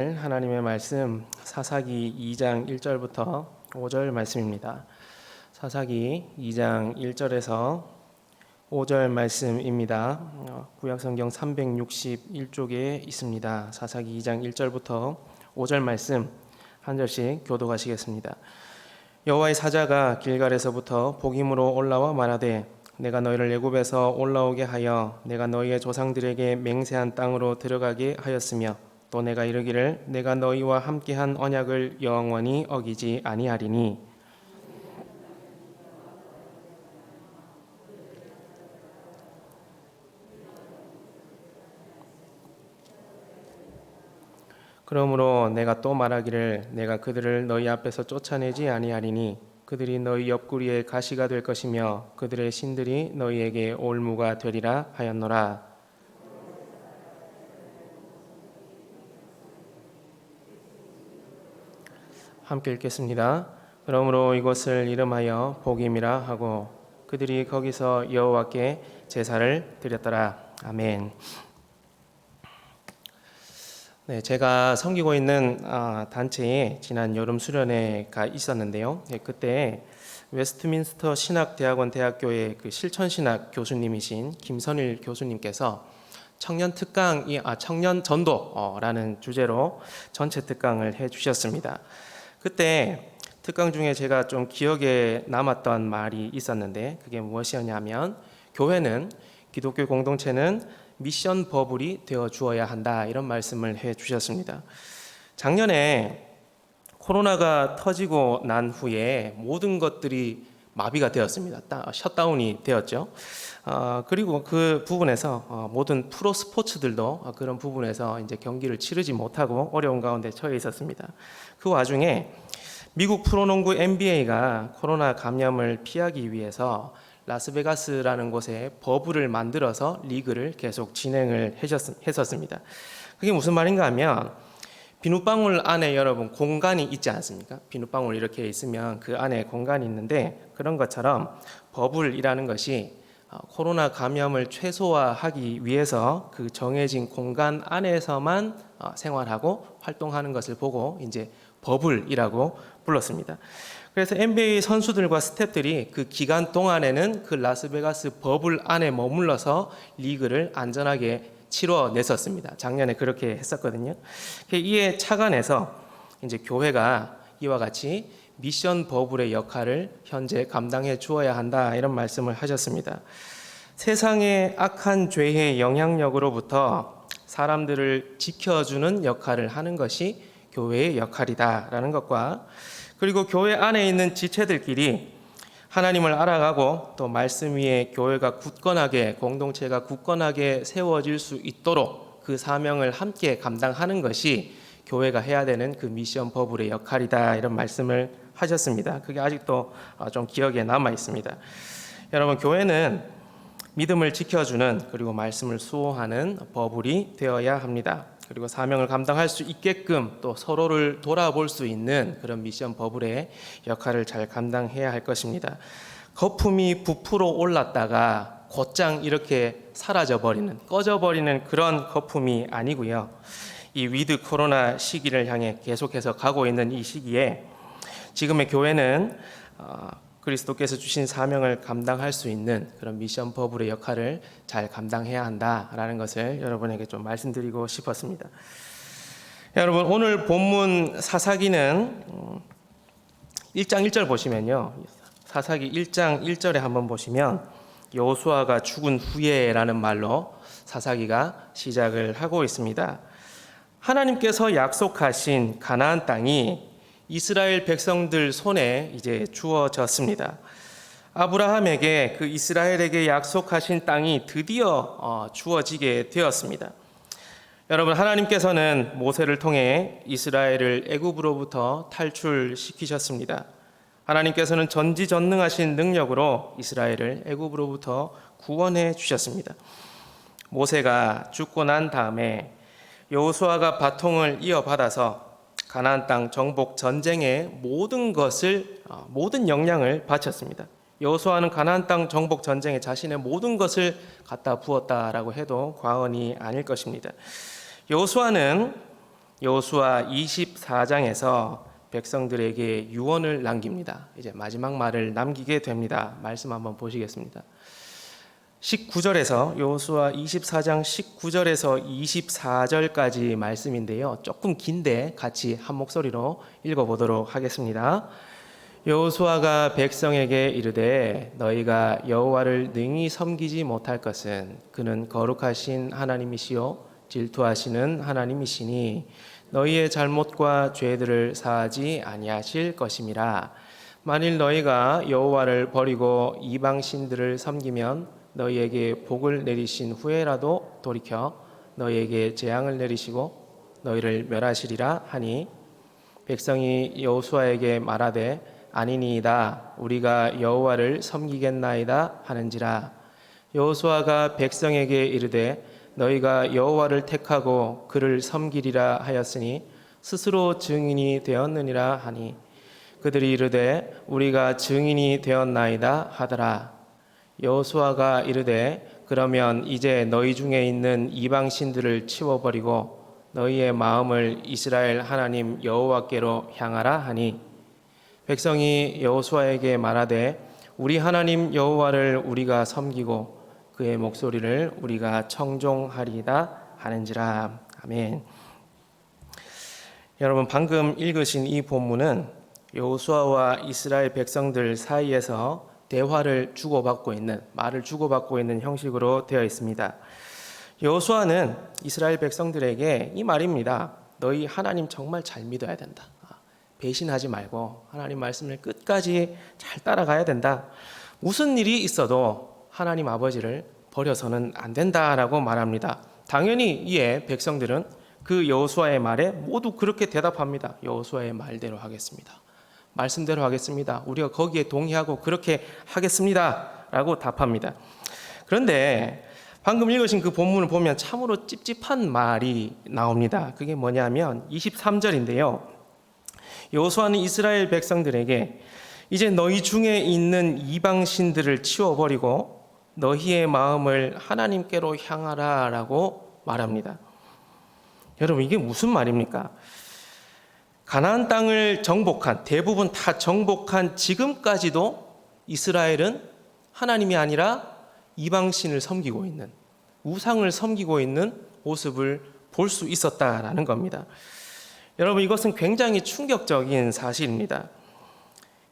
하나님의 말씀 사사기 2장 1절부터 5절 말씀입니다. 사사기 2장 1절에서 5절 말씀입니다. 구약성경 361쪽에 있습니다. 사사기 2장 1절부터 5절 말씀 한 절씩 교독하시겠습니다. 여호와의 사자가 길갈에서부터 복임으로 올라와 말하되 내가 너희를 애굽에서 올라오게 하여 내가 너희의 조상들에게 맹세한 땅으로 들어가게 하였으며 또 내가 이르기를 내가 너희와 함께한 언약을 영원히 어기지 아니하리니 그러므로 내가 또 말하기를 내가 그들을 너희 앞에서 쫓아내지 아니하리니 그들이 너희 옆구리에 가시가 될 것이며 그들의 신들이 너희에게 올무가 되리라 하였노라. 함께 읽겠습니다. 그러므로 이곳을 이름하여 복임이라 하고 그들이 거기서 여호와께 제사를 드렸더라. 아멘. 네, 제가 섬기고 있는 단체에 지난 여름 수련회가 있었는데요. 그때 웨스트민스터 신학대학원 대학교의 그 실천신학 교수님이신 김선일 교수님께서 청년 전도라는 주제로 전체 특강을 해주셨습니다. 그때 특강 중에 제가 좀 기억에 남았던 말이 있었는데 그게 무엇이었냐면 교회는 기독교 공동체는 미션 버블이 되어 주어야 한다 이런 말씀을 해 주셨습니다. 작년에 코로나가 터지고 난 후에 모든 것들이 마비가 되었습니다. 셧다운이 되었죠. 그리고 그 부분에서 모든 프로 스포츠들도 그런 부분에서 이제 경기를 치르지 못하고 어려운 가운데 처해 있었습니다. 그 와중에 미국 프로농구 NBA가 코로나 감염을 피하기 위해서 라스베가스라는 곳에 버블을 만들어서 리그를 계속 진행을 했었습니다. 그게 무슨 말인가 하면 비눗방울 안에 여러분 공간이 있지 않습니까? 비눗방울 이렇게 있으면 그 안에 공간이 있는데 그런 것처럼 버블이라는 것이 코로나 감염을 최소화하기 위해서 그 정해진 공간 안에서만 생활하고 활동하는 것을 보고 이제 버블이라고 불렀습니다. 그래서 NBA 선수들과 스태프들이 그 기간 동안에는 그 라스베가스 버블 안에 머물러서 리그를 안전하게 치러냈었습니다. 작년에 그렇게 했었거든요. 이에 착안해서 이제 교회가 이와 같이 미션 버블의 역할을 현재 감당해 주어야 한다 이런 말씀을 하셨습니다. 세상의 악한 죄의 영향력으로부터 사람들을 지켜주는 역할을 하는 것이 교회의 역할이다라는 것과 그리고 교회 안에 있는 지체들끼리 하나님을 알아가고 또 말씀 위에 교회가 굳건하게 공동체가 굳건하게 세워질 수 있도록 그 사명을 함께 감당하는 것이 교회가 해야 되는 그 미션 버블의 역할이다 이런 말씀을 하셨습니다. 그게 아직도 좀 기억에 남아 있습니다. 여러분 교회는 믿음을 지켜주는 그리고 말씀을 수호하는 버블이 되어야 합니다. 그리고 사명을 감당할 수 있게끔 또 서로를 돌아볼 수 있는 그런 미션 버블의 역할을 잘 감당해야 할 것입니다. 거품이 부풀어 올랐다가 곧장 이렇게 사라져버리는 꺼져버리는 그런 거품이 아니고요. 이 위드 코로나 시기를 향해 계속해서 가고 있는 이 시기에 지금의 교회는 그리스도께서 주신 사명을 감당할 수 있는 그런 미션 버블의 역할을 잘 감당해야 한다라는 것을 여러분에게 좀 말씀드리고 싶었습니다. 여러분 오늘 본문 사사기는 1장 1절 보시면요. 사사기 1장 1절에 한번 보시면 여호수아가 죽은 후에라는 말로 사사기가 시작을 하고 있습니다. 하나님께서 약속하신 가나안 땅이 이스라엘 백성들 손에 이제 주어졌습니다. 아브라함에게 그 이스라엘에게 약속하신 땅이 드디어 주어지게 되었습니다. 여러분 하나님께서는 모세를 통해 이스라엘을 애굽으로부터 탈출시키셨습니다. 하나님께서는 전지전능하신 능력으로 이스라엘을 애굽으로부터 구원해 주셨습니다. 모세가 죽고 난 다음에 여호수아가 바통을 이어받아서 가나안 땅 정복 전쟁의 모든 역량을 바쳤습니다. 여호수아는 가나안 땅 정복 전쟁에 자신의 모든 것을 갖다 부었다라고 해도 과언이 아닐 것입니다. 여호수아는 여호수아 24장에서 백성들에게 유언을 남깁니다. 이제 마지막 말을 남기게 됩니다. 말씀 한번 보시겠습니다. 19절에서 여호수아 24장 19절에서 24절까지 말씀인데요. 조금 긴데 같이 한 목소리로 읽어보도록 하겠습니다. 여호수아가 백성에게 이르되 너희가 여호와를 능히 섬기지 못할 것은 그는 거룩하신 하나님이시요 질투하시는 하나님이시니 너희의 잘못과 죄들을 사하지 아니하실 것임이라. 만일 너희가 여호와를 버리고 이방 신들을 섬기면 너희에게 복을 내리신 후에라도 돌이켜 너희에게 재앙을 내리시고 너희를 멸하시리라 하니 백성이 여호수아에게 말하되 아니니이다 우리가 여호와를 섬기겠나이다 하는지라. 여호수아가 백성에게 이르되 너희가 여호와를 택하고 그를 섬기리라 하였으니 스스로 증인이 되었느니라 하니 그들이 이르되 우리가 증인이 되었나이다 하더라. 여호수아가 이르되 그러면 이제 너희 중에 있는 이방 신들을 치워버리고 너희의 마음을 이스라엘 하나님 여호와께로 향하라 하니 백성이 여호수아에게 말하되 우리 하나님 여호와를 우리가 섬기고 그의 목소리를 우리가 청종하리이다 하는지라. 아멘. 여러분 방금 읽으신 이 본문은 여호수아와 이스라엘 백성들 사이에서 대화를 주고받고 있는 말을 주고받고 있는 형식으로 되어 있습니다. 여호수아는 이스라엘 백성들에게 이 말입니다. 너희 하나님 정말 잘 믿어야 된다. 배신하지 말고 하나님 말씀을 끝까지 잘 따라가야 된다. 무슨 일이 있어도 하나님 아버지를 버려서는 안 된다라고 말합니다. 당연히 이에 백성들은 그 여호수아의 말에 모두 그렇게 대답합니다. 여호수아의 말대로 하겠습니다. 말씀대로 하겠습니다. 우리가 거기에 동의하고 그렇게 하겠습니다 라고 답합니다. 그런데 방금 읽으신 그 본문을 보면 참으로 찝찝한 말이 나옵니다. 그게 뭐냐면 23절인데요. 여호수아는 이스라엘 백성들에게 이제 너희 중에 있는 이방 신들을 치워버리고 너희의 마음을 하나님께로 향하라 라고 말합니다. 여러분 이게 무슨 말입니까? 가나안 땅을 정복한 대부분 다 정복한 지금까지도 이스라엘은 하나님이 아니라 이방신을 섬기고 있는 우상을 섬기고 있는 모습을 볼 수 있었다라는 겁니다. 여러분 이것은 굉장히 충격적인 사실입니다.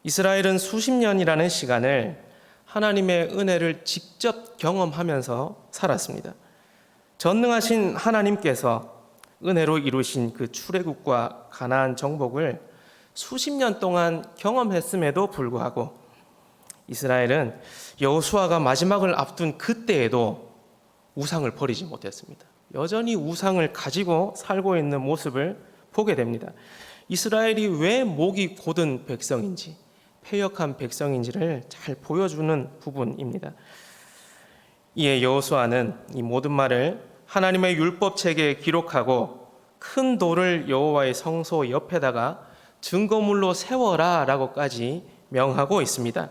이스라엘은 수십 년이라는 시간을 하나님의 은혜를 직접 경험하면서 살았습니다. 전능하신 하나님께서 은혜로 이루신 그 출애굽과 가나안 정복을 수십 년 동안 경험했음에도 불구하고 이스라엘은 여호수아가 마지막을 앞둔 그때에도 우상을 버리지 못했습니다. 여전히 우상을 가지고 살고 있는 모습을 보게 됩니다. 이스라엘이 왜 목이 곧은 백성인지 패역한 백성인지를 잘 보여주는 부분입니다. 이에 여호수아는 이 모든 말을 하나님의 율법책에 기록하고 큰 돌을 여호와의 성소 옆에다가 증거물로 세워라 라고까지 명하고 있습니다.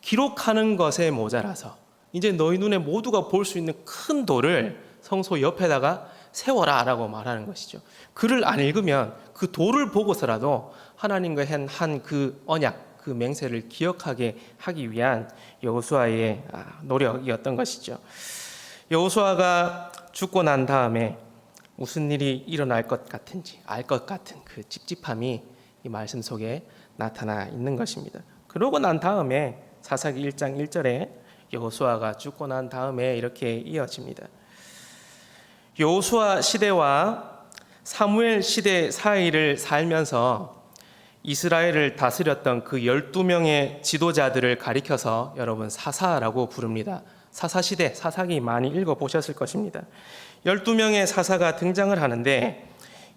기록하는 것에 모자라서 이제 너희 눈에 모두가 볼 수 있는 큰 돌을 성소 옆에다가 세워라 라고 말하는 것이죠. 글을 안 읽으면 그 돌을 보고서라도 하나님과 한 그 언약, 그 맹세를 기억하게 하기 위한 여호수아의 노력이었던 것이죠. 여호수아가 죽고 난 다음에 무슨 일이 일어날 것 같은지 알 것 같은 그 찝찝함이 이 말씀 속에 나타나 있는 것입니다. 그러고 난 다음에 사사기 1장 1절에 여호수아가 죽고 난 다음에 이렇게 이어집니다. 여호수아 시대와 사무엘 시대 사이를 살면서 이스라엘을 다스렸던 그 12명의 지도자들을 가리켜서 여러분 사사라고 부릅니다. 사사시대, 사사기 많이 읽어보셨을 것입니다. 12명의 사사가 등장을 하는데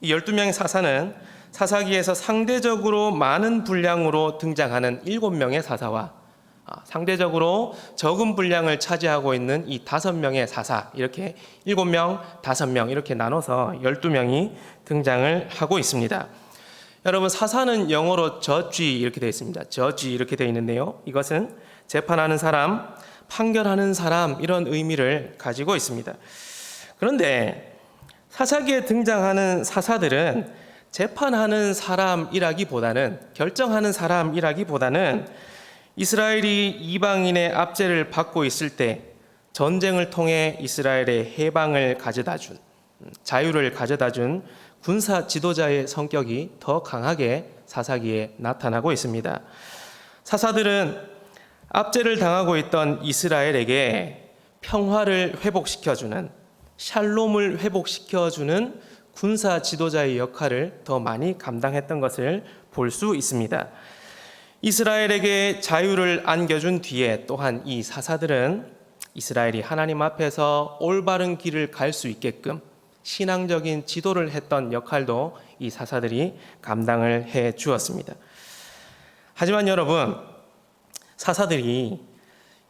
이 12명의 사사는 사사기에서 상대적으로 많은 분량으로 등장하는 7명의 사사와 상대적으로 적은 분량을 차지하고 있는 이 5명의 사사, 이렇게 7명, 5명 이렇게 나눠서 12명이 등장을 하고 있습니다. 여러분 사사는 영어로 저지 이렇게 되어 있습니다. 저지 이렇게 되어 있는데요. 이것은 재판하는 사람, 판결하는 사람 이런 의미를 가지고 있습니다. 그런데 사사기에 등장하는 사사들은 재판하는 사람이라기보다는, 결정하는 사람이라기보다는 이스라엘이 이방인의 압제를 받고 있을 때 전쟁을 통해 이스라엘의 해방을 가져다 준, 자유를 가져다 준 군사 지도자의 성격이 더 강하게 사사기에 나타나고 있습니다. 사사들은 압제를 당하고 있던 이스라엘에게 평화를 회복시켜주는, 샬롬을 회복시켜주는 군사 지도자의 역할을 더 많이 감당했던 것을 볼 수 있습니다. 이스라엘에게 자유를 안겨준 뒤에 또한 이 사사들은 이스라엘이 하나님 앞에서 올바른 길을 갈 수 있게끔 신앙적인 지도를 했던 역할도 이 사사들이 감당을 해 주었습니다. 하지만 여러분, 사사들이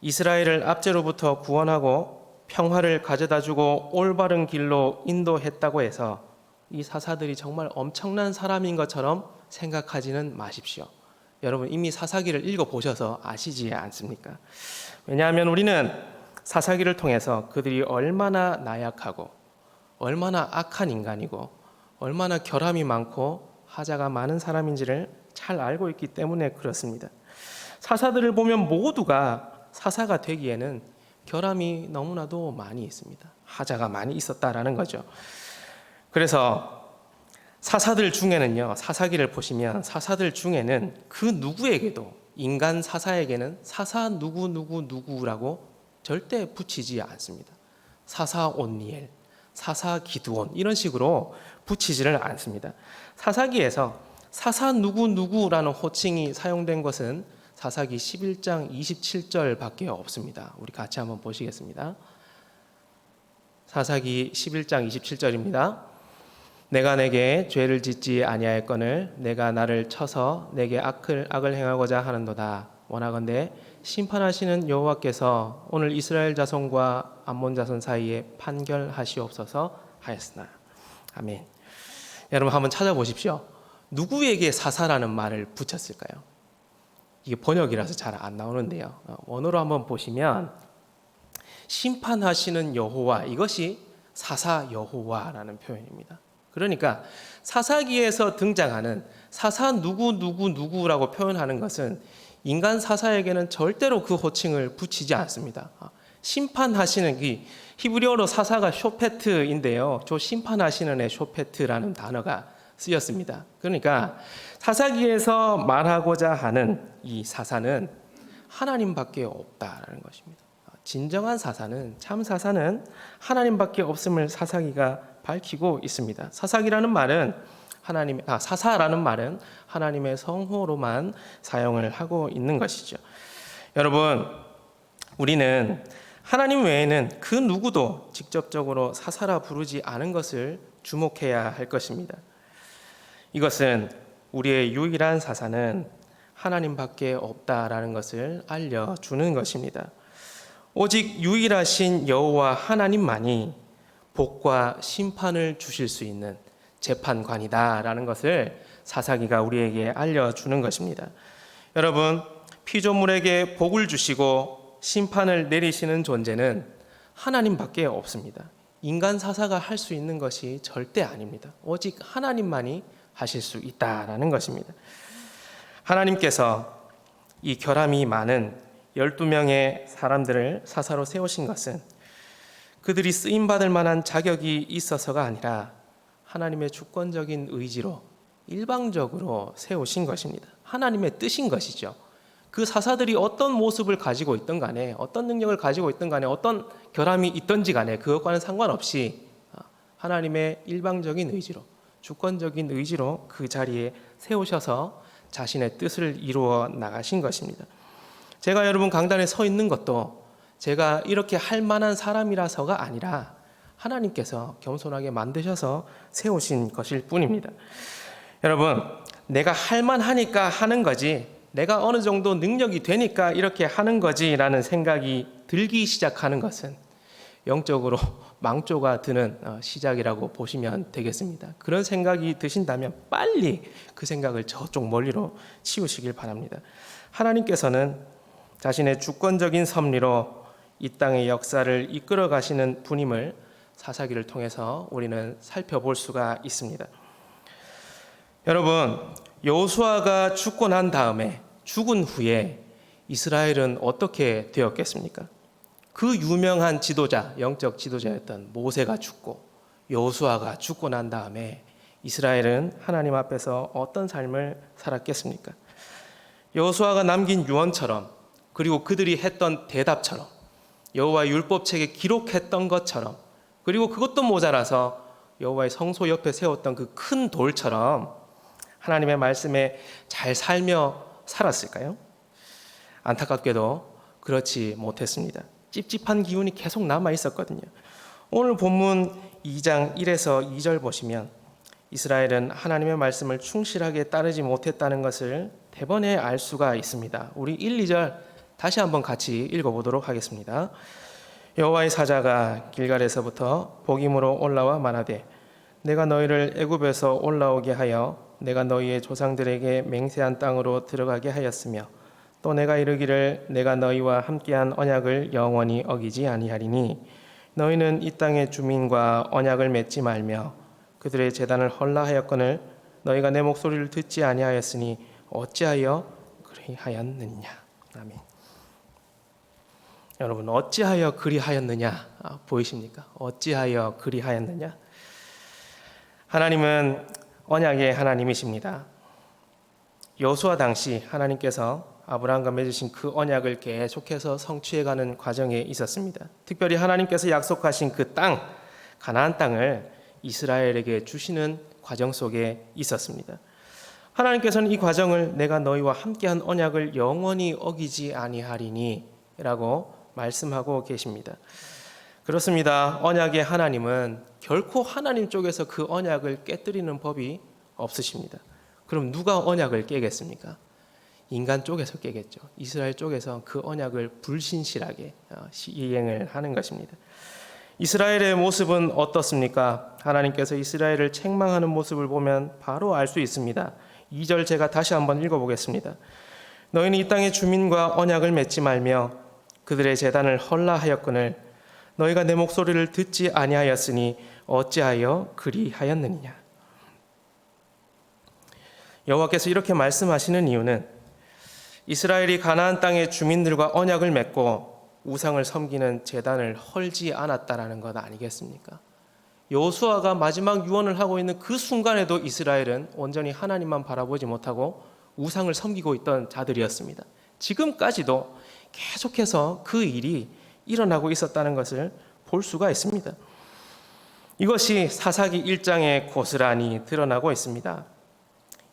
이스라엘을 압제로부터 구원하고 평화를 가져다주고 올바른 길로 인도했다고 해서 이 사사들이 정말 엄청난 사람인 것처럼 생각하지는 마십시오. 여러분 이미 사사기를 읽어보셔서 아시지 않습니까? 왜냐하면 우리는 사사기를 통해서 그들이 얼마나 나약하고 얼마나 악한 인간이고 얼마나 결함이 많고 하자가 많은 사람인지를 잘 알고 있기 때문에 그렇습니다. 사사들을 보면 모두가 사사가 되기에는 결함이 너무나도 많이 있습니다. 하자가 많이 있었다라는 거죠. 그래서 사사들 중에는요, 사사기를 보시면 사사들 중에는 그 누구에게도, 인간 사사에게는 사사 누구라고 절대 붙이지 않습니다. 사사 온니엘, 사사 기드온 이런 식으로 붙이지를 않습니다. 사사기에서 사사 누구라는 호칭이 사용된 것은 사사기 11장 27절밖에 없습니다. 우리 같이 한번 보시겠습니다. 사사기 11장 27절입니다. 내가 내게 죄를 짓지 아니하였거늘 내가 나를 쳐서 내게 악을 행하고자 하는도다. 원하건대 심판하시는 여호와께서 오늘 이스라엘 자손과 암몬 자손 사이에 판결하시옵소서 하였으나. 아멘. 여러분 한번 찾아보십시오. 누구에게 사사라는 말을 붙였을까요? 이게 번역이라서 잘 안 나오는데요. 원어로 한번 보시면 심판하시는 여호와, 이것이 사사 여호와라는 표현입니다. 그러니까 사사기에서 등장하는 사사 누구라고 표현하는 것은 인간 사사에게는 절대로 그 호칭을 붙이지 않습니다. 심판하시는, 이 히브리어로 사사가 쇼페트인데요. 저 심판하시는의 쇼페트라는 단어가 쓰였습니다. 그러니까 사사기에서 말하고자 하는 이 사사는 하나님밖에 없다라는 것입니다. 진정한 사사는, 참 사사는 하나님밖에 없음을 사사기가 밝히고 있습니다. 사사라는 말은 하나님의 성호로만 사용을 하고 있는 것이죠. 여러분, 우리는 하나님 외에는 그 누구도 직접적으로 사사라 부르지 않은 것을 주목해야 할 것입니다. 이것은 우리의 유일한 사사는 하나님밖에 없다라는 것을 알려주는 것입니다. 오직 유일하신 여호와 하나님만이 복과 심판을 주실 수 있는 재판관이다라는 것을 사사기가 우리에게 알려주는 것입니다. 여러분, 피조물에게 복을 주시고 심판을 내리시는 존재는 하나님밖에 없습니다. 인간 사사가 할 수 있는 것이 절대 아닙니다. 오직 하나님만이 하실 수 있다라는 것입니다. 하나님께서 이 결함이 많은 12명의 사람들을 사사로 세우신 것은 그들이 쓰임받을 만한 자격이 있어서가 아니라 하나님의 주권적인 의지로 일방적으로 세우신 것입니다. 하나님의 뜻인 것이죠. 그 사사들이 어떤 모습을 가지고 있든 간에, 어떤 능력을 가지고 있든 간에, 어떤 결함이 있든지 간에 그것과는 상관없이 하나님의 일방적인 의지로, 주권적인 의지로 그 자리에 세우셔서 자신의 뜻을 이루어 나가신 것입니다. 제가 여러분 강단에 서 있는 것도 제가 이렇게 할 만한 사람이라서가 아니라 하나님께서 겸손하게 만드셔서 세우신 것일 뿐입니다. 여러분, 내가 할 만하니까 하는 거지, 내가 어느 정도 능력이 되니까 이렇게 하는 거지라는 생각이 들기 시작하는 것은 영적으로 망조가 드는 시작이라고 보시면 되겠습니다. 그런 생각이 드신다면 빨리 그 생각을 저쪽 멀리로 치우시길 바랍니다. 하나님께서는 자신의 주권적인 섭리로 이 땅의 역사를 이끌어 가시는 분임을 사사기를 통해서 우리는 살펴볼 수가 있습니다. 여러분, 여호수아가 죽고 난 다음에 죽은 후에 이스라엘은 어떻게 되었겠습니까? 그 유명한 지도자, 영적 지도자였던 모세가 죽고 여호수아가 죽고 난 다음에 이스라엘은 하나님 앞에서 어떤 삶을 살았겠습니까? 여호수아가 남긴 유언처럼, 그리고 그들이 했던 대답처럼, 여호와의 율법책에 기록했던 것처럼, 그리고 그것도 모자라서 여호와의 성소 옆에 세웠던 그 큰 돌처럼 하나님의 말씀에 잘 살며 살았을까요? 안타깝게도 그렇지 못했습니다. 찝찝한 기운이 계속 남아 있었거든요. 오늘 본문 2장 1에서 2절 보시면 이스라엘은 하나님의 말씀을 충실하게 따르지 못했다는 것을 대번에 알 수가 있습니다. 우리 1, 2절 다시 한번 같이 읽어보도록 하겠습니다. 여호와의 사자가 길갈에서부터 복임으로 올라와 말하되 내가 너희를 애굽에서 올라오게 하여 내가 너희의 조상들에게 맹세한 땅으로 들어가게 하였으며 또 내가 이르기를 내가 너희와 함께한 언약을 영원히 어기지 아니하리니 너희는 이 땅의 주민과 언약을 맺지 말며 그들의 제단을 헐라하였거늘 너희가 내 목소리를 듣지 아니하였으니 어찌하여 그리하였느냐. 아멘. 여러분, 어찌하여 그리하였느냐 보이십니까? 어찌하여 그리하였느냐? 하나님은 언약의 하나님이십니다. 여호수아 당시 하나님께서 아브라함과 맺으신 그 언약을 계속해서 성취해가는 과정에 있었습니다. 특별히 하나님께서 약속하신 그 땅, 가나안 땅을 이스라엘에게 주시는 과정 속에 있었습니다. 하나님께서는 이 과정을 내가 너희와 함께한 언약을 영원히 어기지 아니하리니 라고 말씀하고 계십니다. 그렇습니다. 언약의 하나님은 결코 하나님 쪽에서 그 언약을 깨뜨리는 법이 없으십니다. 그럼 누가 언약을 깨겠습니까? 인간 쪽에서 깨겠죠. 이스라엘 쪽에서 그 언약을 불신실하게 이행을 하는 것입니다. 이스라엘의 모습은 어떻습니까? 하나님께서 이스라엘을 책망하는 모습을 보면 바로 알 수 있습니다. 2절 제가 다시 한번 읽어보겠습니다. 너희는 이 땅의 주민과 언약을 맺지 말며 그들의 제단을 헐라하였거늘 너희가 내 목소리를 듣지 아니하였으니 어찌하여 그리하였느냐. 여호와께서 이렇게 말씀하시는 이유는 이스라엘이 가나안 땅의 주민들과 언약을 맺고 우상을 섬기는 제단을 헐지 않았다라는 것 아니겠습니까? 여호수아가 마지막 유언을 하고 있는 그 순간에도 이스라엘은 온전히 하나님만 바라보지 못하고 우상을 섬기고 있던 자들이었습니다. 지금까지도 계속해서 그 일이 일어나고 있었다는 것을 볼 수가 있습니다. 이것이 사사기 1장에 고스란히 드러나고 있습니다.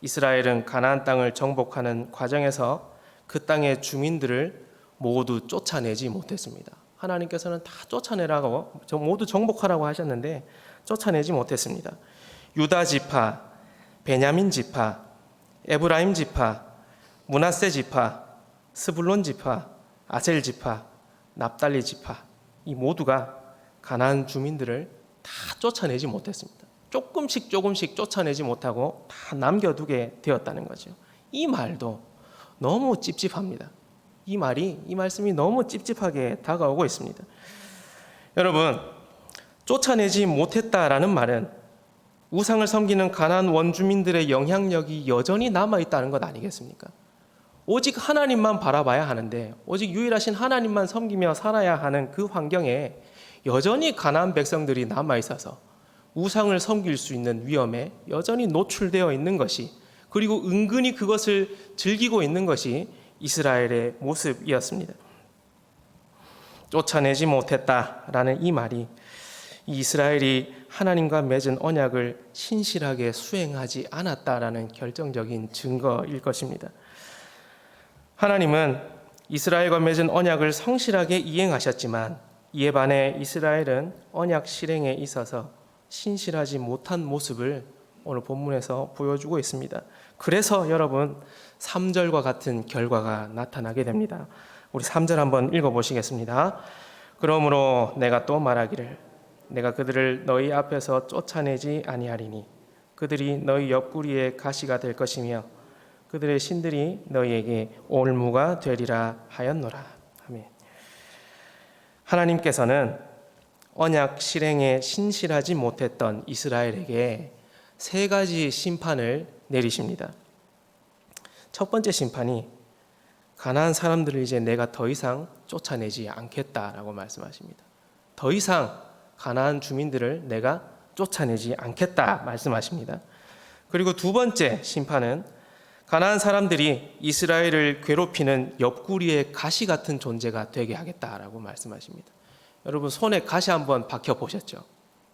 이스라엘은 가나안 땅을 정복하는 과정에서 그 땅의 주민들을 모두 쫓아내지 못했습니다. 하나님께서는 다 쫓아내라고 모두 정복하라고 하셨는데 쫓아내지 못했습니다. 유다 지파, 베냐민 지파, 에브라임 지파, 므낫세 지파, 스불론 지파, 아셀 지파, 납달리 지파, 이 모두가 가나안 주민들을 다 쫓아내지 못했습니다. 조금씩 쫓아내지 못하고 다 남겨두게 되었다는 거죠. 이 말도 너무 찝찝합니다. 이 말씀이 너무 찝찝하게 다가오고 있습니다. 여러분, 쫓아내지 못했다라는 말은 우상을 섬기는 가나안 원주민들의 영향력이 여전히 남아있다는 것 아니겠습니까? 오직 하나님만 바라봐야 하는데, 오직 유일하신 하나님만 섬기며 살아야 하는 그 환경에 여전히 가나안 백성들이 남아있어서 우상을 섬길 수 있는 위험에 여전히 노출되어 있는 것이, 그리고 은근히 그것을 즐기고 있는 것이 이스라엘의 모습이었습니다. 쫓아내지 못했다라는 이 말이 이스라엘이 하나님과 맺은 언약을 신실하게 수행하지 않았다라는 결정적인 증거일 것입니다. 하나님은 이스라엘과 맺은 언약을 성실하게 이행하셨지만 이에 반해 이스라엘은 언약 실행에 있어서 신실하지 못한 모습을 오늘 본문에서 보여주고 있습니다. 그래서 여러분 3절과 같은 결과가 나타나게 됩니다. 우리 3절 한번 읽어보시겠습니다. 그러므로 내가 또 말하기를 내가 그들을 너희 앞에서 쫓아내지 아니하리니 그들이 너희 옆구리에 가시가 될 것이며 그들의 신들이 너희에게 올무가 되리라 하였노라. 아멘. 하나님께서는 언약 실행에 신실하지 못했던 이스라엘에게 세 가지 심판을 내리십니다. 첫 번째 심판이 가나안 사람들을 이제 내가 더 이상 쫓아내지 않겠다라고 말씀하십니다. 더 이상 가나안 주민들을 내가 쫓아내지 않겠다 말씀하십니다. 그리고 두 번째 심판은 가나안 사람들이 이스라엘을 괴롭히는 옆구리의 가시 같은 존재가 되게 하겠다라고 말씀하십니다. 여러분 손에 가시 한번 박혀 보셨죠?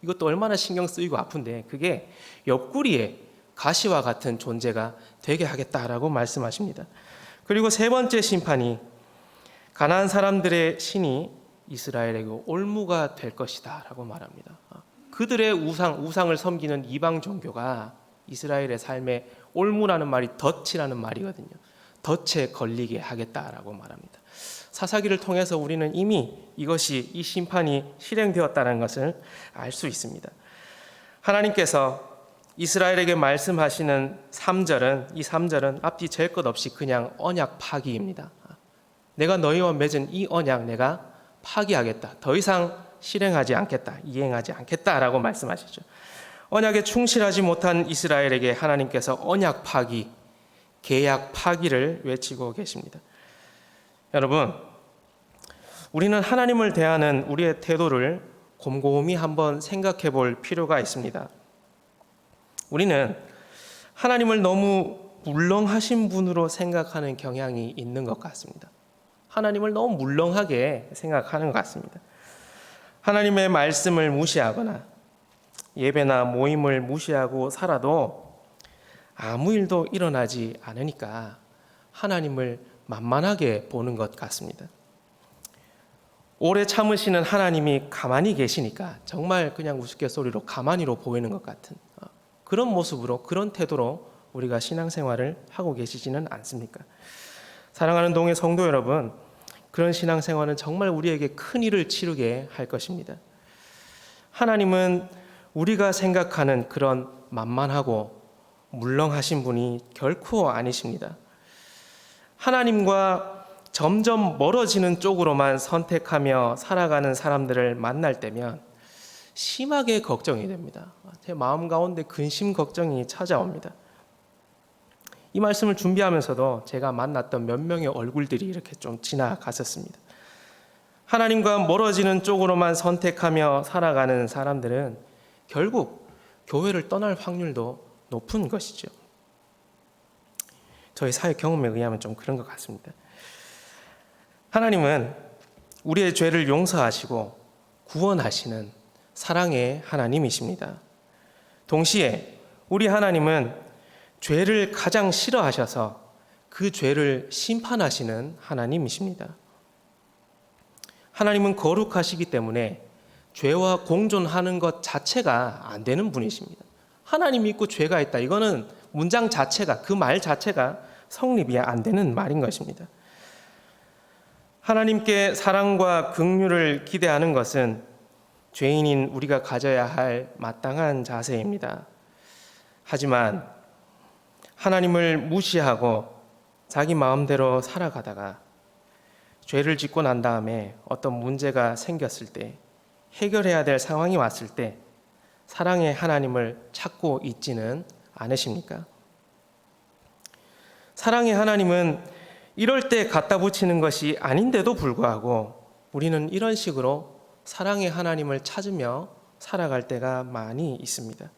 이것도 얼마나 신경 쓰이고 아픈데 그게 옆구리에 가시와 같은 존재가 되게 하겠다라고 말씀하십니다. 그리고 세 번째 심판이 가나안 사람들의 신이 이스라엘에게 올무가 될 것이다 라고 말합니다. 그들의 우상을 섬기는 이방 종교가 이스라엘의 삶에 올무라는 말이 덫이라는 말이거든요. 덫에 걸리게 하겠다라고 말합니다. 사사기를 통해서 우리는 이미 이 심판이 실행되었다는 것을 알 수 있습니다. 하나님께서 이스라엘에게 말씀하시는 3절은 이 3절은 앞뒤 잴 것 없이 그냥 언약 파기입니다. 내가 너희와 맺은 이 언약 내가 파기하겠다. 더 이상 실행하지 않겠다. 이행하지 않겠다라고 말씀하시죠. 언약에 충실하지 못한 이스라엘에게 하나님께서 언약 파기, 계약 파기를 외치고 계십니다. 여러분, 우리는 하나님을 대하는 우리의 태도를 곰곰이 한번 생각해 볼 필요가 있습니다. 우리는 하나님을 너무 물렁하신 분으로 생각하는 경향이 있는 것 같습니다. 하나님을 너무 물렁하게 생각하는 것 같습니다. 하나님의 말씀을 무시하거나 예배나 모임을 무시하고 살아도 아무 일도 일어나지 않으니까 하나님을 만만하게 보는 것 같습니다. 오래 참으시는 하나님이 가만히 계시니까 정말 그냥 우스갯소리로 가만히로 보이는 것 같은 그런 모습으로 그런 태도로 우리가 신앙생활을 하고 계시지는 않습니까? 사랑하는 동해 성도 여러분, 그런 신앙생활은 정말 우리에게 큰 일을 치르게 할 것입니다. 하나님은 우리가 생각하는 그런 만만하고 물렁하신 분이 결코 아니십니다. 하나님과 점점 멀어지는 쪽으로만 선택하며 살아가는 사람들을 만날 때면 심하게 걱정이 됩니다. 제 마음 가운데 근심 걱정이 찾아옵니다. 이 말씀을 준비하면서도 제가 만났던 몇 명의 얼굴들이 이렇게 좀 지나갔었습니다. 하나님과 멀어지는 쪽으로만 선택하며 살아가는 사람들은 결국 교회를 떠날 확률도 높은 것이죠. 저희 사회 경험에 의하면 좀 그런 것 같습니다. 하나님은 우리의 죄를 용서하시고 구원하시는 사랑의 하나님이십니다. 동시에 우리 하나님은 죄를 가장 싫어하셔서 그 죄를 심판하시는 하나님이십니다. 하나님은 거룩하시기 때문에 죄와 공존하는 것 자체가 안 되는 분이십니다. 하나님 있고 죄가 있다. 이거는 문장 자체가, 그 말 자체가 성립이 안 되는 말인 것입니다. 하나님께 사랑과 긍휼을 기대하는 것은 죄인인 우리가 가져야 할 마땅한 자세입니다. 하지만 하나님을 무시하고 자기 마음대로 살아가다가 죄를 짓고 난 다음에 어떤 문제가 생겼을 때, 해결해야 될 상황이 왔을 때 사랑의 하나님을 찾고 있지는 않으십니까? 사랑의 하나님은 이럴 때 갖다 붙이는 것이 아닌데도 불구하고 우리는 이런 식으로 사랑의 하나님을 찾으며 살아갈 때가 많이 있습니다.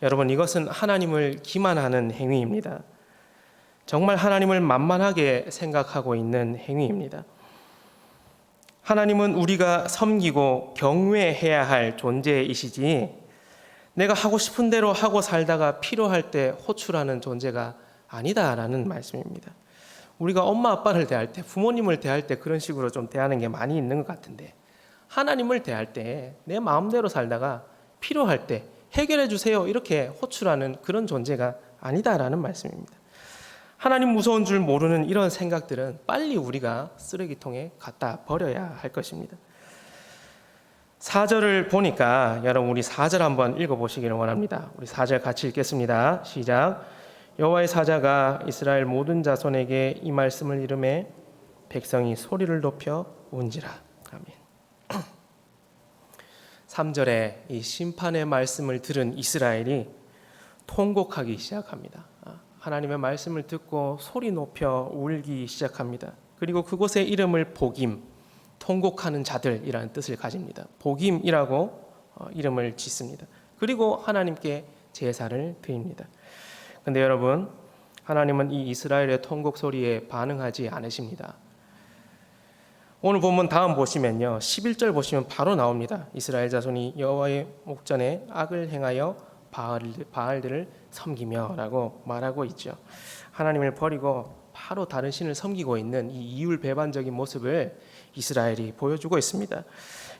여러분, 이것은 하나님을 기만하는 행위입니다. 정말 하나님을 만만하게 생각하고 있는 행위입니다. 하나님은 우리가 섬기고 경외해야 할 존재이시지 내가 하고 싶은 대로 하고 살다가 필요할 때 호출하는 존재가 아니다라는 말씀입니다. 우리가 엄마 아빠를 대할 때, 부모님을 대할 때 그런 식으로 좀 대하는 게 많이 있는 것 같은데 하나님을 대할 때 내 마음대로 살다가 필요할 때 해결해 주세요 이렇게 호출하는 그런 존재가 아니다라는 말씀입니다. 하나님 무서운 줄 모르는 이런 생각들은 빨리 우리가 쓰레기통에 갖다 버려야 할 것입니다. 4절을 보니까 여러분 우리 4절 한번 읽어보시기를 원합니다. 우리 4절 같이 읽겠습니다. 시작. 여호와의 사자가 이스라엘 모든 자손에게 이 말씀을 이르매 백성이 소리를 높여 운지라. 아멘. 3절에 이 심판의 말씀을 들은 이스라엘이 통곡하기 시작합니다. 하나님의 말씀을 듣고 소리 높여 울기 시작합니다. 그리고 그곳의 이름을 복임, 통곡하는 자들이라는 뜻을 가집니다. 복임이라고 이름을 짓습니다. 그리고 하나님께 제사를 드립니다. 근데 여러분, 하나님은 이 이스라엘의 통곡 소리에 반응하지 않으십니다. 오늘 본문 다음 보시면요, 11절 보시면 바로 나옵니다. 이스라엘 자손이 여호와의 목전에 악을 행하여 바알들을 섬기며라고 말하고 있죠. 하나님을 버리고 바로 다른 신을 섬기고 있는 이 이율배반적인 모습을 이스라엘이 보여주고 있습니다.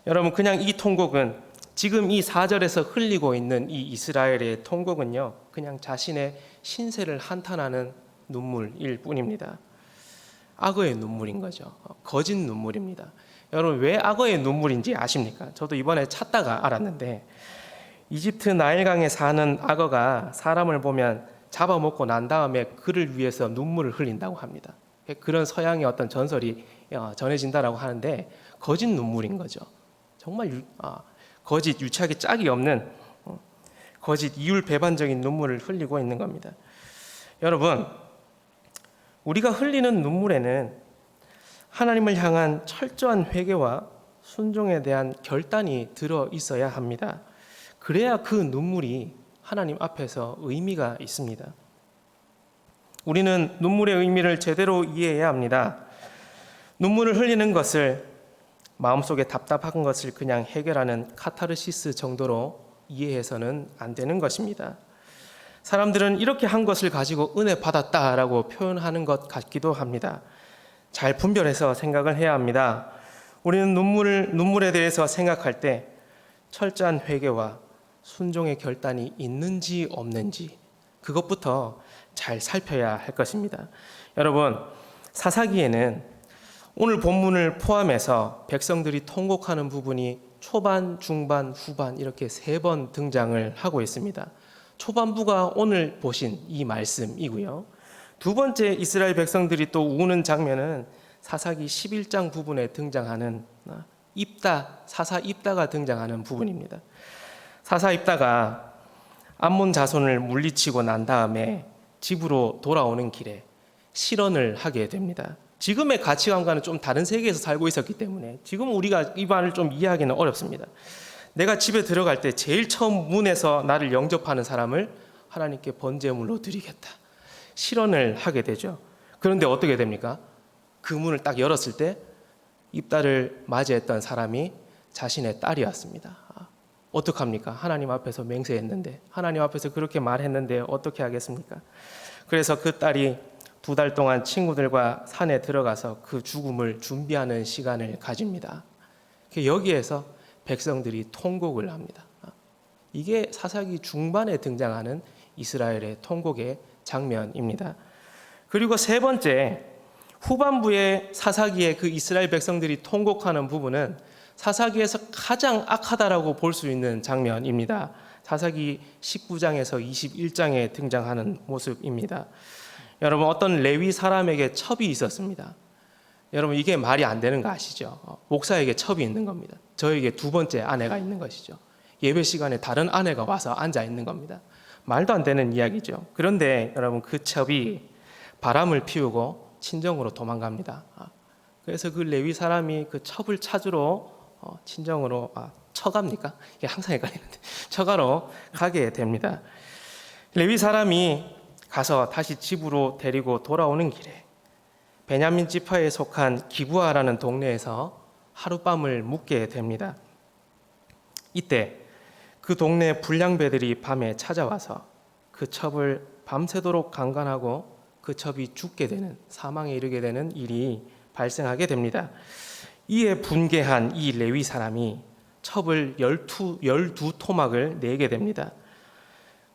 여러분, 그냥 이 통곡은 지금 이 4절에서 흘리고 있는 이 이스라엘의 통곡은요, 그냥 자신의 신세를 한탄하는 눈물일 뿐입니다. 악어의 눈물인 거죠. 거짓 눈물입니다. 여러분, 왜 악어의 눈물인지 아십니까? 저도 이번에 찾다가 알았는데, 이집트 나일강에 사는 악어가 사람을 보면 잡아먹고 난 다음에 그를 위해서 눈물을 흘린다고 합니다. 그런 서양의 어떤 전설이 전해진다라고 하는데, 거짓 눈물인 거죠. 정말 거짓, 유치하게 짝이 없는 거짓 이율배반적인 눈물을 흘리고 있는 겁니다. 여러분, 우리가 흘리는 눈물에는 하나님을 향한 철저한 회개와 순종에 대한 결단이 들어 있어야 합니다. 그래야 그 눈물이 하나님 앞에서 의미가 있습니다. 우리는 눈물의 의미를 제대로 이해해야 합니다. 눈물을 흘리는 것을 마음속에 답답한 것을 그냥 해결하는 카타르시스 정도로 이해해서는 안 되는 것입니다. 사람들은 이렇게 한 것을 가지고 은혜 받았다라고 표현하는 것 같기도 합니다. 잘 분별해서 생각을 해야 합니다. 우리는 눈물에 대해서 생각할 때 철저한 회개와 순종의 결단이 있는지 없는지 그것부터 잘 살펴야 할 것입니다. 여러분, 사사기에는 오늘 본문을 포함해서 백성들이 통곡하는 부분이 초반, 중반, 후반 이렇게 3번 등장을 하고 있습니다. 초반부가 오늘 보신 이 말씀이고요. 두 번째 이스라엘 백성들이 또 우는 장면은 사사기 11장 부분에 등장하는 사사 입다가 등장하는 부분입니다. 사사 입다가 암몬 자손을 물리치고 난 다음에 집으로 돌아오는 길에 실언을 하게 됩니다. 지금의 가치관과는 좀 다른 세계에서 살고 있었기 때문에 지금 우리가 이 말을 좀 이해하기는 어렵습니다. 내가 집에 들어갈 때 제일 처음 문에서 나를 영접하는 사람을 하나님께 번제물로 드리겠다. 실언을 하게 되죠. 그런데 어떻게 됩니까? 그 문을 딱 열었을 때 입다를 맞이했던 사람이 자신의 딸이었습니다. 어떡합니까? 하나님 앞에서 맹세했는데, 하나님 앞에서 그렇게 말했는데 어떻게 하겠습니까? 그래서 그 딸이 2달 동안 친구들과 산에 들어가서 그 죽음을 준비하는 시간을 가집니다. 여기에서 백성들이 통곡을 합니다. 이게 사사기 중반에 등장하는 이스라엘의 통곡의 장면입니다. 그리고 3번째, 후반부의 사사기의 그 이스라엘 백성들이 통곡하는 부분은 사사기에서 가장 악하다라고 볼 수 있는 장면입니다. 사사기 19장에서 21장에 등장하는 모습입니다. 여러분, 어떤 레위 사람에게 첩이 있었습니다. 여러분, 이게 말이 안 되는 거 아시죠? 목사에게 첩이 있는 겁니다. 저에게 2번째 아내가 있는 것이죠. 예배 시간에 다른 아내가 와서 앉아 있는 겁니다. 말도 안 되는 이야기죠. 그런데 여러분, 그 첩이 바람을 피우고 친정으로 도망갑니다. 그래서 그 레위 사람이 그 첩을 찾으러 친정으로 처갑니까? 이게 항상 헷갈리는데 처가로 가게 됩니다. 레위 사람이 가서 다시 집으로 데리고 돌아오는 길에 베냐민 지파에 속한 기브아라는 동네에서 하룻밤을 묵게 됩니다. 이때 그 동네 불량배들이 밤에 찾아와서 그 첩을 밤새도록 강간하고 그 첩이 죽게 되는, 사망에 이르게 되는 일이 발생하게 됩니다. 이에 분개한 이 레위 사람이 첩을 12토막을 내게 됩니다.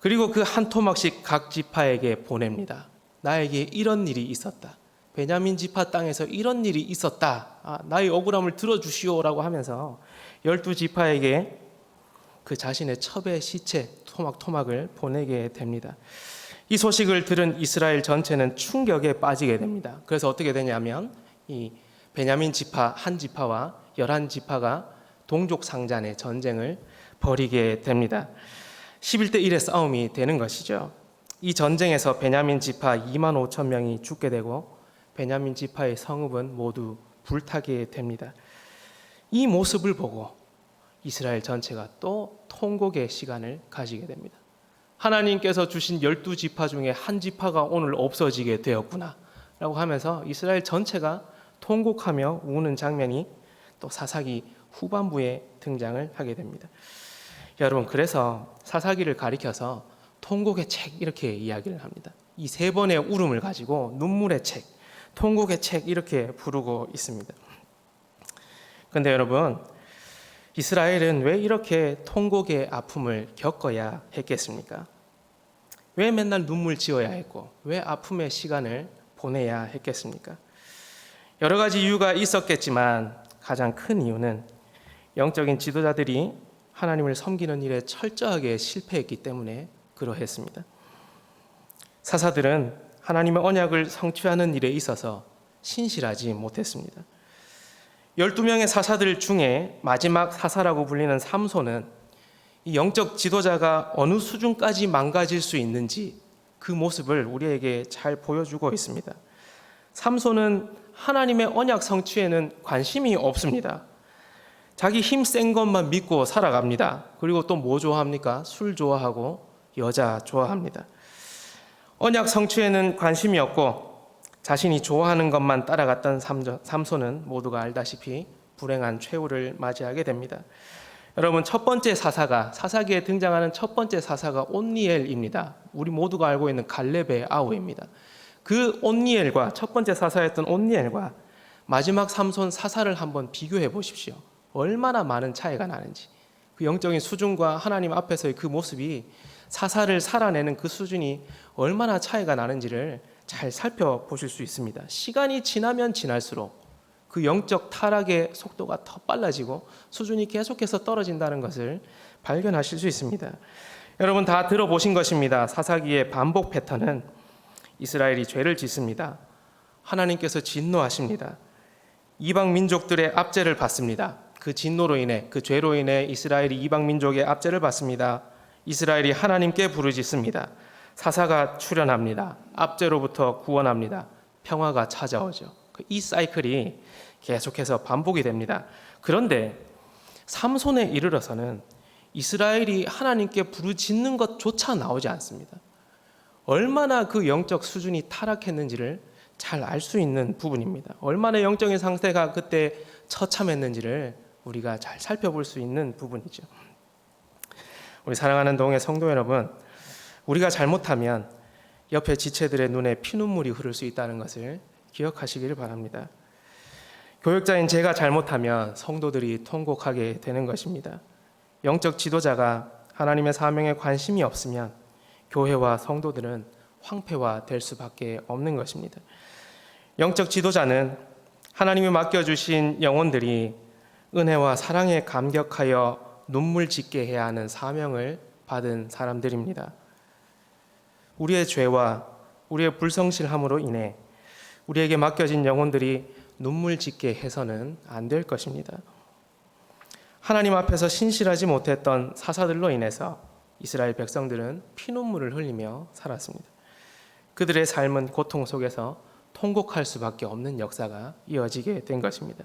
그리고 그 한 토막씩 각 지파에게 보냅니다. 나에게 이런 일이 있었다. 베냐민 지파 땅에서 이런 일이 있었다. 나의 억울함을 들어주시오라고 하면서 12지파에게 그 자신의 첩의 시체 토막토막을 보내게 됩니다. 이 소식을 들은 이스라엘 전체는 충격에 빠지게 됩니다. 그래서 어떻게 되냐면 이 베냐민 지파 한 지파와 11지파가 동족 상잔의 전쟁을 벌이게 됩니다. 11대 1의 싸움이 되는 것이죠. 이 전쟁에서 베냐민 지파 2만 5천 명이 죽게 되고 베냐민 지파의 성읍은 모두 불타게 됩니다. 이 모습을 보고 이스라엘 전체가 또 통곡의 시간을 가지게 됩니다. 하나님께서 주신 12지파 중에 한 지파가 오늘 없어지게 되었구나 라고 하면서 이스라엘 전체가 통곡하며 우는 장면이 또 사사기 후반부에 등장을 하게 됩니다. 여러분, 그래서 사사기를 가리켜서 통곡의 책 이렇게 이야기를 합니다. 이 세 번의 울음을 가지고 눈물의 책, 통곡의 책 이렇게 부르고 있습니다. 그런데 여러분, 이스라엘은 왜 이렇게 통곡의 아픔을 겪어야 했겠습니까? 왜 맨날 눈물 지어야 했고 왜 아픔의 시간을 보내야 했겠습니까? 여러 가지 이유가 있었겠지만 가장 큰 이유는 영적인 지도자들이 하나님을 섬기는 일에 철저하게 실패했기 때문에 그러했습니다. 사사들은 하나님의 언약을 성취하는 일에 있어서 신실하지 못했습니다. 12명의 사사들 중에 마지막 사사라고 불리는 삼손은 이 영적 지도자가 어느 수준까지 망가질 수 있는지 그 모습을 우리에게 잘 보여주고 있습니다. 삼손은 하나님의 언약 성취에는 관심이 없습니다. 자기 힘 센 것만 믿고 살아갑니다. 그리고 또 뭐 좋아합니까? 술 좋아하고 여자 좋아합니다. 언약 성취에는 관심이 없고 자신이 좋아하는 것만 따라갔던 삼손은 모두가 알다시피 불행한 최후를 맞이하게 됩니다. 여러분, 첫 번째 사사가, 사사기에 등장하는 첫 번째 사사가 온니엘입니다. 우리 모두가 알고 있는 갈렙의 아우입니다. 그 온니엘과, 첫 번째 사사였던 온니엘과 마지막 삼손 사사를 한번 비교해 보십시오. 얼마나 많은 차이가 나는지, 그 영적인 수준과 하나님 앞에서의 그 모습이, 사사를 살아내는 그 수준이 얼마나 차이가 나는지를 잘 살펴보실 수 있습니다. 시간이 지나면 지날수록 그 영적 타락의 속도가 더 빨라지고 수준이 계속해서 떨어진다는 것을 발견하실 수 있습니다. 여러분 다 들어보신 것입니다. 사사기의 반복 패턴은 이스라엘이 죄를 짓습니다. 하나님께서 진노하십니다. 이방 민족들의 압제를 받습니다. 그 진노로 인해, 그 죄로 인해 이스라엘이 이방 민족의 압제를 받습니다. 이스라엘이 하나님께 부르짖습니다. 사사가 출현합니다. 압제로부터 구원합니다. 평화가 찾아오죠. 이 사이클이 계속해서 반복이 됩니다. 그런데 삼손에 이르러서는 이스라엘이 하나님께 부르짖는 것조차 나오지 않습니다. 얼마나 그 영적 수준이 타락했는지를 잘 알 수 있는 부분입니다. 얼마나 영적인 상태가 그때 처참했는지를 우리가 잘 살펴볼 수 있는 부분이죠. 우리 사랑하는 동의 성도 여러분, 우리가 잘못하면 옆에 지체들의 눈에 피눈물이 흐를 수 있다는 것을 기억하시기를 바랍니다. 교역자인 제가 잘못하면 성도들이 통곡하게 되는 것입니다. 영적 지도자가 하나님의 사명에 관심이 없으면 교회와 성도들은 황폐화될 수밖에 없는 것입니다. 영적 지도자는 하나님이 맡겨주신 영혼들이 은혜와 사랑에 감격하여 눈물 짓게 해야 하는 사명을 받은 사람들입니다. 우리의 죄와 우리의 불성실함으로 인해 우리에게 맡겨진 영혼들이 눈물 짓게 해서는 안 될 것입니다. 하나님 앞에서 신실하지 못했던 사사들로 인해서 이스라엘 백성들은 피눈물을 흘리며 살았습니다. 그들의 삶은 고통 속에서 통곡할 수밖에 없는 역사가 이어지게 된 것입니다.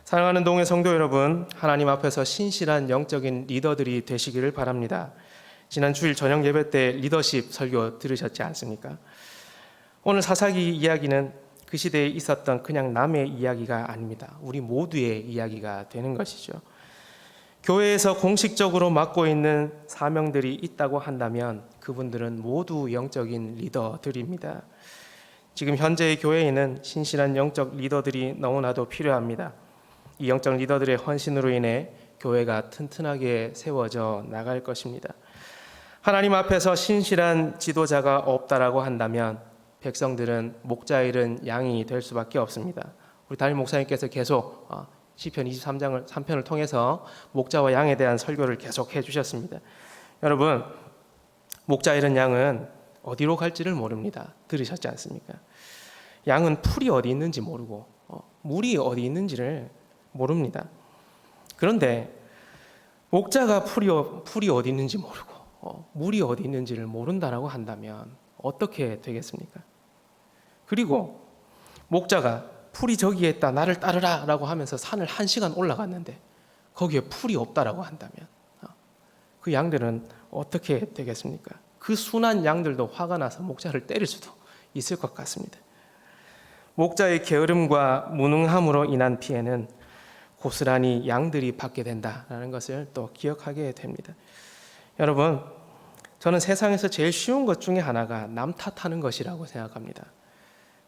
사랑하는 동해 성도 여러분, 하나님 앞에서 신실한 영적인 리더들이 되시기를 바랍니다. 지난 주일 저녁 예배 때 리더십 설교 들으셨지 않습니까? 오늘 사사기 이야기는 그 시대에 있었던 그냥 남의 이야기가 아닙니다. 우리 모두의 이야기가 되는 것이죠. 교회에서 공식적으로 맡고 있는 사명들이 있다고 한다면 그분들은 모두 영적인 리더들입니다. 지금 현재의 교회에는 신실한 영적 리더들이 너무나도 필요합니다. 이 영적 리더들의 헌신으로 인해 교회가 튼튼하게 세워져 나갈 것입니다. 하나님 앞에서 신실한 지도자가 없다라고 한다면 백성들은 목자 잃은 양이 될 수밖에 없습니다. 우리 담임 목사님께서 계속 시편 23장을 3편을 통해서 목자와 양에 대한 설교를 계속 해주셨습니다. 여러분, 목자 잃은 양은 어디로 갈지를 모릅니다. 들으셨지 않습니까? 양은 풀이 어디 있는지 모르고 물이 어디 있는지를 모릅니다. 그런데 목자가 풀이 어디 있는지 모르고 물이 어디 있는지를 모른다라고 한다면 어떻게 되겠습니까? 그리고 목자가 풀이 저기에 있다 나를 따르라 라고 하면서 산을 1시간 올라갔는데 거기에 풀이 없다라고 한다면 그 양들은 어떻게 되겠습니까? 그 순한 양들도 화가 나서 목자를 때릴 수도 있을 것 같습니다. 목자의 게으름과 무능함으로 인한 피해는 고스란히 양들이 받게 된다라는 것을 또 기억하게 됩니다. 여러분, 저는 세상에서 제일 쉬운 것 중에 하나가 남 탓하는 것이라고 생각합니다.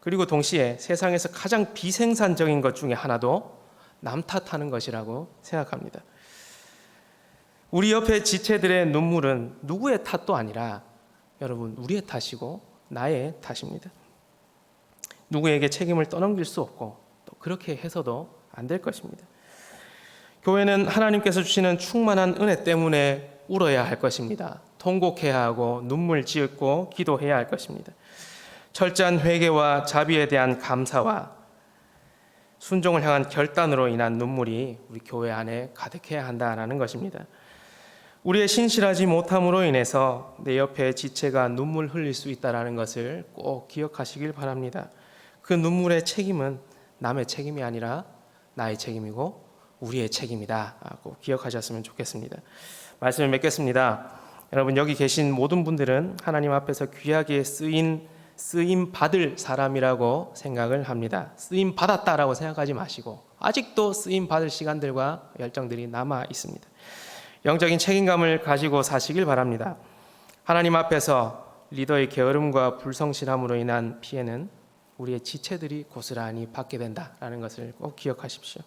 그리고 동시에 세상에서 가장 비생산적인 것 중에 하나도 남 탓하는 것이라고 생각합니다. 우리 옆에 지체들의 눈물은 누구의 탓도 아니라 여러분 우리의 탓이고 나의 탓입니다. 누구에게 책임을 떠넘길 수 없고 또 그렇게 해서도 안 될 것입니다. 교회는 하나님께서 주시는 충만한 은혜 때문에 울어야 할 것입니다. 통곡해야 하고 눈물 짓고 기도해야 할 것입니다. 철저한 회개와 자비에 대한 감사와 순종을 향한 결단으로 인한 눈물이 우리 교회 안에 가득해야 한다는 것입니다. 우리의 신실하지 못함으로 인해서 내 옆에 지체가 눈물 흘릴 수 있다는 것을 꼭 기억하시길 바랍니다. 그 눈물의 책임은 남의 책임이 아니라 나의 책임이고 우리의 책임이다. 꼭 기억하셨으면 좋겠습니다. 말씀을 맺겠습니다. 여러분, 여기 계신 모든 분들은 하나님 앞에서 귀하게 쓰임 받을 사람이라고 생각을 합니다. 쓰임 받았다라고 생각하지 마시고 아직도 쓰임 받을 시간들과 열정들이 남아 있습니다. 영적인 책임감을 가지고 사시길 바랍니다. 하나님 앞에서 리더의 게으름과 불성실함으로 인한 피해는 우리의 지체들이 고스란히 받게 된다라는 것을 꼭 기억하십시오.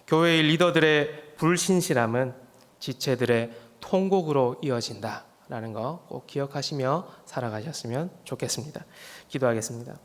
교회의 리더들의 불신실함은 지체들의 통곡으로 이어진다라는 거 꼭 기억하시며 살아가셨으면 좋겠습니다. 기도하겠습니다.